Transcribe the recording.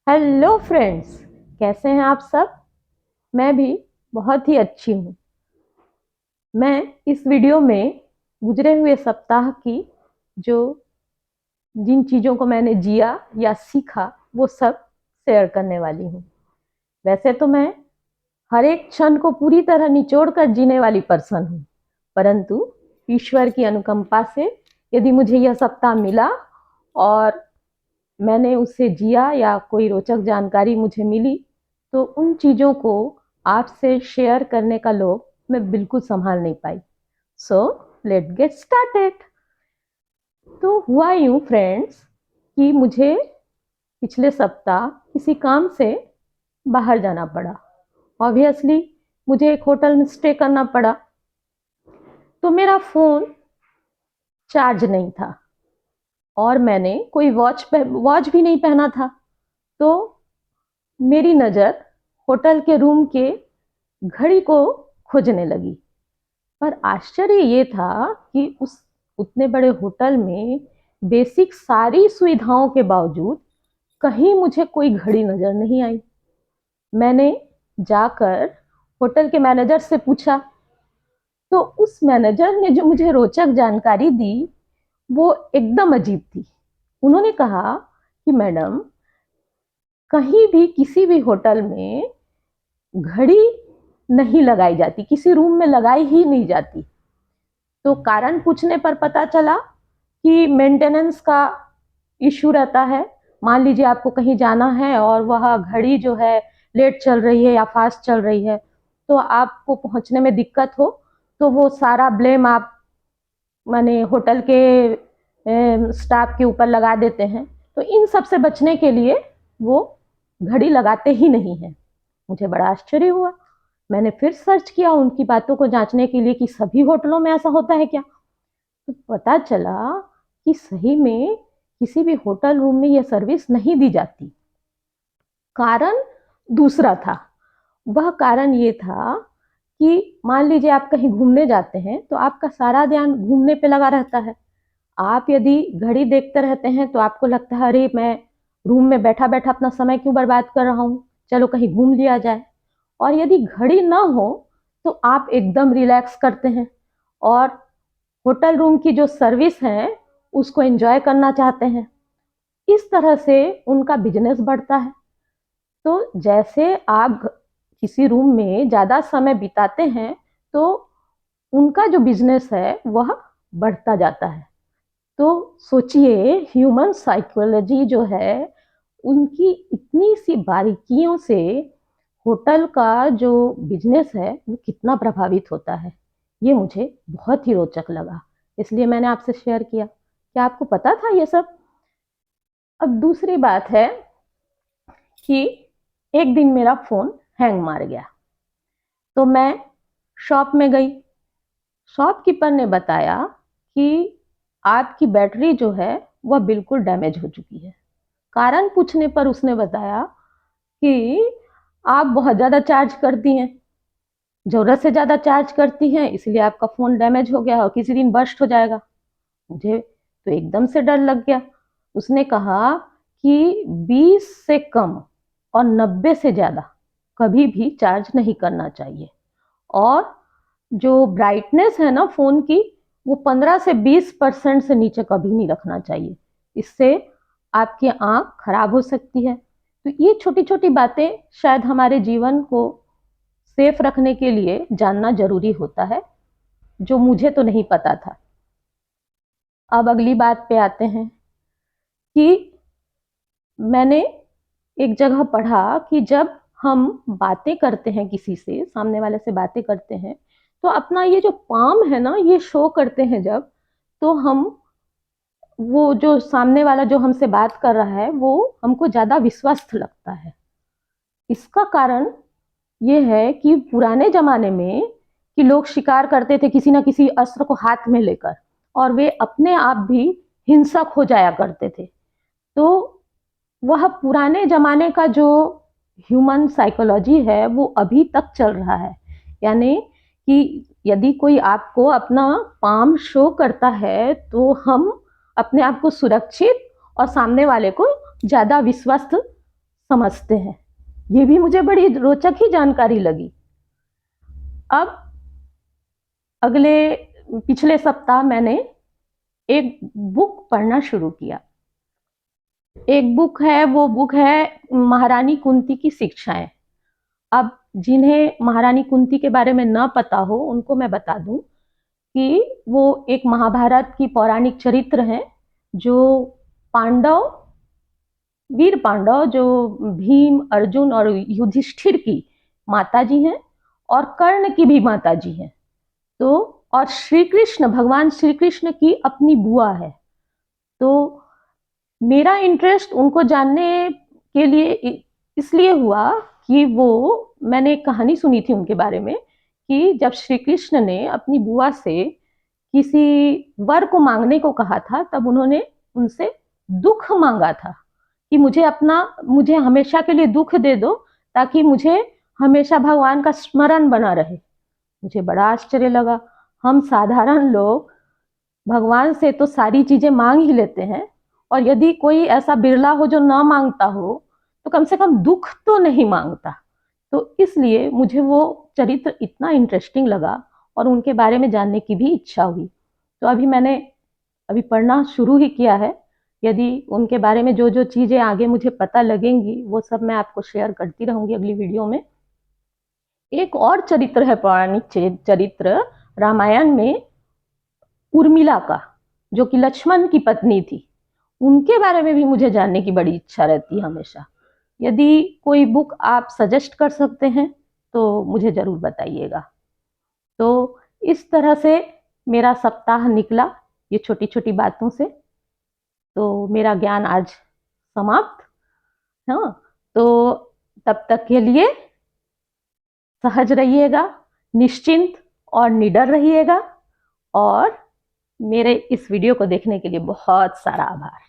Hello friends, कैसे हैं आप सब। मैं भी बहुत ही अच्छी हूँ। मैं इस वीडियो में गुजरे हुए सप्ताह की जो जिन चीज़ों को मैंने जिया या सीखा वो सब शेयर करने वाली हूँ। वैसे तो मैं हर एक क्षण को पूरी तरह निचोड़ कर जीने वाली पर्सन हूँ, परंतु ईश्वर की अनुकंपा से यदि मुझे यह सप्ताह मिला और मैंने उसे जिया या कोई रोचक जानकारी मुझे मिली, तो उन चीज़ों को आपसे शेयर करने का लोभ मैं बिल्कुल संभाल नहीं पाई। So let get started. तो हुआ यूं फ्रेंड्स कि मुझे पिछले सप्ताह किसी काम से बाहर जाना पड़ा। ऑब्वियसली मुझे एक होटल में स्टे करना पड़ा, तो मेरा फ़ोन चार्ज नहीं था और मैंने कोई वॉच भी नहीं पहना था। तो मेरी नज़र होटल के रूम के घड़ी को खोजने लगी। पर आश्चर्य ये था कि उस उतने बड़े होटल में बेसिक सारी सुविधाओं के बावजूद कहीं मुझे कोई घड़ी नजर नहीं आई। मैंने जाकर होटल के मैनेजर से पूछा, तो उस मैनेजर ने जो मुझे रोचक जानकारी दी वो एकदम अजीब थी। उन्होंने कहा कि मैडम, कहीं भी किसी भी होटल में घड़ी नहीं लगाई जाती, किसी रूम में लगाई ही नहीं जाती। तो कारण पूछने पर पता चला कि मेंटेनेंस का इशू रहता है। मान लीजिए आपको कहीं जाना है और वह घड़ी जो है लेट चल रही है या फास्ट चल रही है, तो आपको पहुंचने में दिक्कत हो, तो वो सारा ब्लेम आप माने होटल के स्टाफ के ऊपर लगा देते हैं। तो इन सब से बचने के लिए वो घड़ी लगाते ही नहीं है। मुझे बड़ा आश्चर्य हुआ। मैंने फिर सर्च किया उनकी बातों को जांचने के लिए कि सभी होटलों में ऐसा होता है क्या। तो पता चला कि सही में किसी भी होटल रूम में यह सर्विस नहीं दी जाती। कारण दूसरा था। वह कारण ये था कि मान लीजिए आप कहीं घूमने जाते हैं तो आपका सारा ध्यान घूमने पे लगा रहता है। आप यदि घड़ी देखते रहते हैं तो आपको लगता है, अरे मैं रूम में बैठा बैठा अपना समय क्यों बर्बाद कर रहा हूँ, चलो कहीं घूम लिया जाए। और यदि घड़ी ना हो तो आप एकदम रिलैक्स करते हैं और होटल रूम की जो सर्विस है उसको एंजॉय करना चाहते हैं। इस तरह से उनका बिजनेस बढ़ता है। तो जैसे आप किसी रूम में ज़्यादा समय बिताते हैं तो उनका जो बिजनेस है वह बढ़ता जाता है। तो सोचिए, ह्यूमन साइकोलॉजी जो है उनकी इतनी सी बारीकियों से होटल का जो बिजनेस है वो कितना प्रभावित होता है। ये मुझे बहुत ही रोचक लगा, इसलिए मैंने आपसे शेयर किया। क्या आपको पता था ये सब। अब दूसरी बात है कि एक दिन मेरा फ़ोन हैंग मार गया। तो मैं शॉप में गई। शॉपकीपर ने बताया कि आपकी बैटरी जो है वह बिल्कुल डैमेज हो चुकी है। कारण पूछने पर उसने बताया कि आप बहुत ज़्यादा चार्ज करती हैं, ज़रूरत से ज़्यादा चार्ज करती हैं, इसलिए आपका फ़ोन डैमेज हो गया और किसी दिन बर्स्ट हो जाएगा। मुझे तो एकदम से डर लग गया। उसने कहा कि 20 से कम और 90 से ज़्यादा कभी भी चार्ज नहीं करना चाहिए। और जो ब्राइटनेस है ना फ़ोन की, वो 15 से 20% से नीचे कभी नहीं रखना चाहिए। इससे आपकी आँख खराब हो सकती है। तो ये छोटी छोटी बातें शायद हमारे जीवन को सेफ रखने के लिए जानना जरूरी होता है, जो मुझे तो नहीं पता था। अब अगली बात पे आते हैं कि मैंने एक जगह पढ़ा कि जब हम बातें करते हैं किसी से, सामने वाले से बातें करते हैं, तो अपना ये जो पाम है ना ये शो करते हैं जब, तो हम वो जो सामने वाला जो हमसे बात कर रहा है वो हमको ज़्यादा विश्वस्त लगता है। इसका कारण ये है कि पुराने ज़माने में कि लोग शिकार करते थे किसी ना किसी अस्त्र को हाथ में लेकर, और वे अपने आप भी हिंसक हो जाया करते थे। तो वह पुराने ज़माने का जो ह्यूमन साइकोलॉजी है वो अभी तक चल रहा है। यानी कि यदि कोई आपको अपना पाम शो करता है तो हम अपने आप को सुरक्षित और सामने वाले को ज़्यादा विश्वस्त समझते हैं। ये भी मुझे बड़ी रोचक ही जानकारी लगी। अब पिछले सप्ताह मैंने एक बुक पढ़ना शुरू किया। एक बुक है, वो बुक है महारानी कुंती की शिक्षाएं। अब जिन्हें महारानी कुंती के बारे में न पता हो उनको मैं बता दूं कि वो एक महाभारत की पौराणिक चरित्र है, जो पांडव, वीर पांडव, जो भीम, अर्जुन और युधिष्ठिर की माता जी हैं और कर्ण की भी माता जी हैं। तो और श्री कृष्ण, भगवान श्री कृष्ण की अपनी बुआ है। तो मेरा इंटरेस्ट उनको जानने के लिए इसलिए हुआ कि मैंने एक कहानी सुनी थी उनके बारे में कि जब श्री कृष्ण ने अपनी बुआ से किसी वर को मांगने को कहा था, तब उन्होंने उनसे दुख मांगा था कि मुझे हमेशा के लिए दुख दे दो, ताकि मुझे हमेशा भगवान का स्मरण बना रहे। मुझे बड़ा आश्चर्य लगा। हम साधारण लोग भगवान से तो सारी चीजें मांग ही लेते हैं, और यदि कोई ऐसा बिरला हो जो ना मांगता हो, तो कम से कम दुख तो नहीं मांगता। तो इसलिए मुझे वो चरित्र इतना इंटरेस्टिंग लगा और उनके बारे में जानने की भी इच्छा हुई। तो मैंने पढ़ना शुरू ही किया है। यदि उनके बारे में जो जो चीजें आगे मुझे पता लगेंगी वो सब मैं आपको शेयर करती रहूंगी अगली वीडियो में। एक और चरित्र है, पौराणिक चरित्र रामायण में, उर्मिला का, जो कि लक्ष्मण की पत्नी थी। उनके बारे में भी मुझे जानने की बड़ी इच्छा रहती है हमेशा। यदि कोई बुक आप सजेस्ट कर सकते हैं तो मुझे जरूर बताइएगा। तो इस तरह से मेरा सप्ताह निकला, ये छोटी छोटी बातों से। तो मेरा ज्ञान आज समाप्त। हाँ, तो तब तक के लिए सहज रहिएगा, निश्चिंत और निडर रहिएगा। और मेरे इस वीडियो को देखने के लिए बहुत सारा आभार।